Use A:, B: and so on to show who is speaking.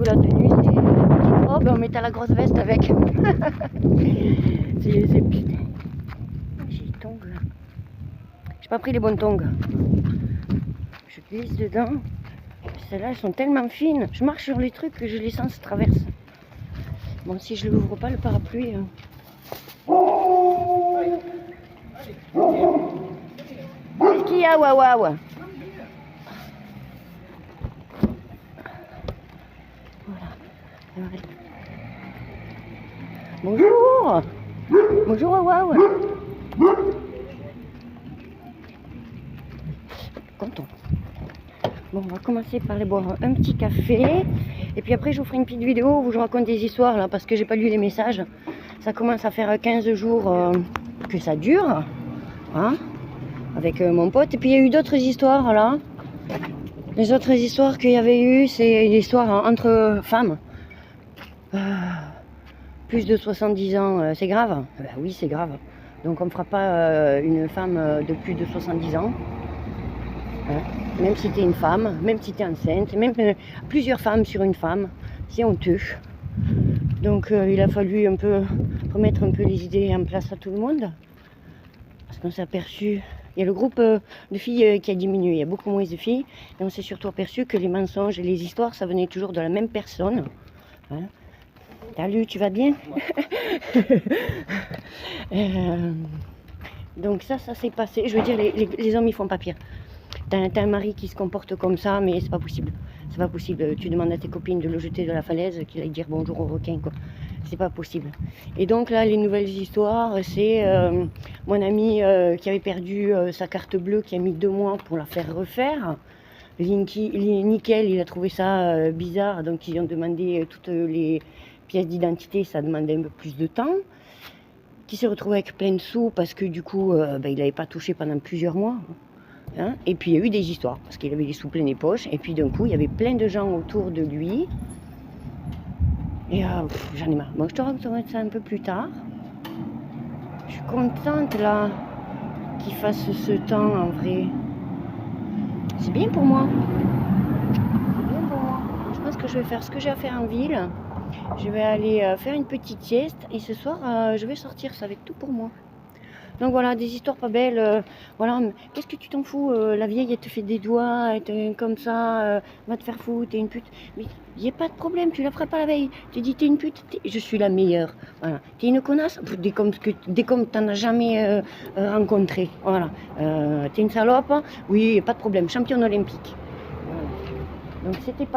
A: coup la tenue c'est la petite robe, on mettait la grosse veste avec. c'est putain. J'ai les tongs là. J'ai pas pris les bonnes tongs. Je glisse dedans. Celles-là elles sont tellement fines. Je marche sur les trucs que je les sens se traversent. Bon, si je l'ouvre pas le parapluie. Qu'est-ce qu'il y a, waouh? Voilà. Bonjour. Bonjour, waouh. Content. Bon, on va commencer par aller boire un petit café. Et puis après, je vous ferai une petite vidéo où je raconte des histoires là, parce que j'ai pas lu les messages. Ça commence à faire 15 jours que ça dure. Hein, avec mon pote. Et puis il y a eu d'autres histoires là. Les autres histoires qu'il y avait eu, c'est une histoire entre femmes. Plus de 70 ans, c'est grave. Oui, c'est grave. Donc on ne fera pas une femme de plus de 70 ans. Hein, même si tu es une femme, même si tu es enceinte, même plusieurs femmes sur une femme, c'est honteux. Donc il a fallu un peu remettre un peu les idées en place à tout le monde. Parce qu'on s'est aperçu, il y a le groupe de filles qui a diminué, il y a beaucoup moins de filles. Et on s'est surtout aperçu que les mensonges et les histoires, ça venait toujours de la même personne. Hein. Salut, tu vas bien? Donc ça s'est passé. Je veux dire, les hommes, ils font pas pire. T'as un mari qui se comporte comme ça, mais c'est pas possible. C'est pas possible. Tu demandes à tes copines de le jeter de la falaise, qu'il aille dire bonjour au requin, quoi. C'est pas possible. Et donc là, les nouvelles histoires, c'est mon ami qui avait perdu sa carte bleue, qui a mis 2 mois pour la faire refaire. Nickel, il a trouvé ça bizarre, donc ils ont demandé toutes les pièces d'identité, ça demandait un peu plus de temps. Qui s'est retrouvé avec plein de sous parce que du coup, il n'avait pas touché pendant plusieurs mois. Hein. Et puis il y a eu des histoires parce qu'il avait les sous plein les poches. Et puis d'un coup, il y avait plein de gens autour de lui. Et j'en ai marre. Bon, je te raconterai ça un peu plus tard. Je suis contente là qu'il fasse ce temps en vrai. C'est bien pour moi. C'est bien pour moi. Je pense que je vais faire ce que j'ai à faire en ville. Je vais aller faire une petite sieste. Et ce soir, je vais sortir. Ça va être tout pour moi. Donc voilà, des histoires pas belles. Voilà, qu'est-ce que tu t'en fous? La vieille, elle te fait des doigts, elle te, comme ça, va te faire foutre, t'es une pute. Mais il n'y a pas de problème, tu la feras pas la veille. Tu dis, t'es une pute, je suis la meilleure. Voilà. T'es une connasse, des comme t'en as jamais rencontré. Voilà. T'es une salope, oui, pas de problème, championne olympique. Voilà. Donc c'était pas.